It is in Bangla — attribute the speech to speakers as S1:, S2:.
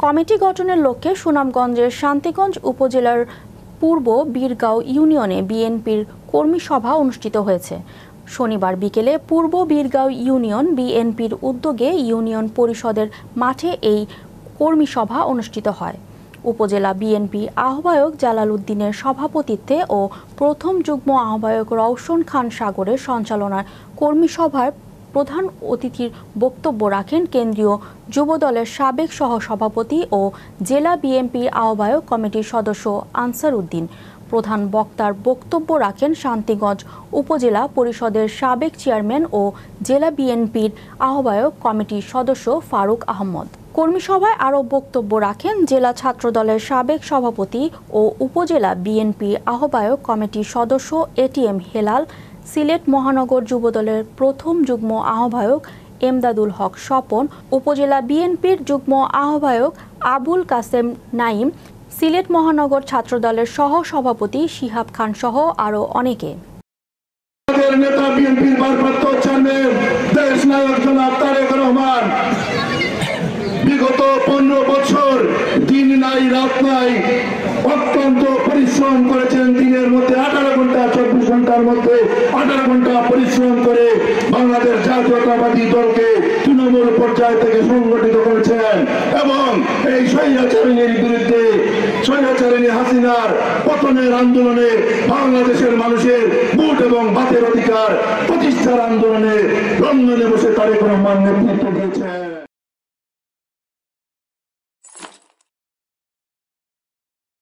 S1: কমিটি গঠনের লক্ষ্যে সুনামগঞ্জের শান্তিগঞ্জ উপজেলার পূর্ব বীরগাঁও ইউনিয়নে বিএনপির কর্মী সভা অনুষ্ঠিত হয়েছে। শনিবার বিকেলে পূর্ব বীরগাঁও ইউনিয়ন বিএনপির উদ্যোগে ইউনিয়ন পরিষদের মাঠে এই কর্মী সভা অনুষ্ঠিত হয়। উপজেলা বিএনপি আহ্বায়ক জালাল উদ্দিনের সভাপতিত্বে ও প্রথম যুগ্ম আহ্বায়ক রওশন খান সাগরের সঞ্চালনায় কর্মী সভায় প্রধান অতিথির বক্তব্য রাখেন কেন্দ্রীয় যুবদলের সাবেক সহসভাপতি ও জেলা বিএনপির আহ্বায়ক কমিটির সদস্য আনসার উদ্দিন। প্রধান বক্তার বক্তব্য রাখেন শান্তিগঞ্জ উপজেলা পরিষদের সাবেক চেয়ারম্যান ও জেলা বিএনপির আহ্বায়ক কমিটির সদস্য ফারুক আহমদ। কর্মী সভায় আরও বক্তব্য রাখেন জেলা ছাত্রদলের সাবেক সভাপতি ও উপজেলা বিএনপি আহ্বায়ক কমিটির সদস্য এটিএম হেলাল, সিলেট মহানগর যুবদলের প্রথম যুগ্ম আহ্বায়ক এমদাদুল হক স্বপন, উপজেলা বিএনপির যুগ্ম আহ্বায়ক আবুল কাসেম নাইম, সিলেট মহানগর ছাত্রদলের সহ সভাপতি শিহাব খান সহ আরও অনেকে।
S2: নেতা বিএনপির ভারপ্রাপ্ত চেয়ারম্যান দেশ নায়ক জনাব তারেক রহমান বিগত 15 বছর দিন নাই রাত নাই অত্যন্ত পরিশ্রম করেছেন। দিনের মধ্যে 18 ঘন্টা 24 ঘন্টার মধ্যে 18 ঘন্টা পরিশ্রম করে বাংলাদেশ জাতীয়তাবাদী দলকে তৃণমূল পর্যায় থেকে সংগঠিত করেছেন এবং এই স্বৈরাচারিণীর বিরুদ্ধে স্বৈরাচারিণী হাসিনার পতনের আন্দোলনে বাংলাদেশের মানুষের ভোট এবং ভাতের অধিকার প্রতিষ্ঠার আন্দোলনে লন্ডনে বসে তারেক রহমান নেতৃত্ব দিয়েছেন।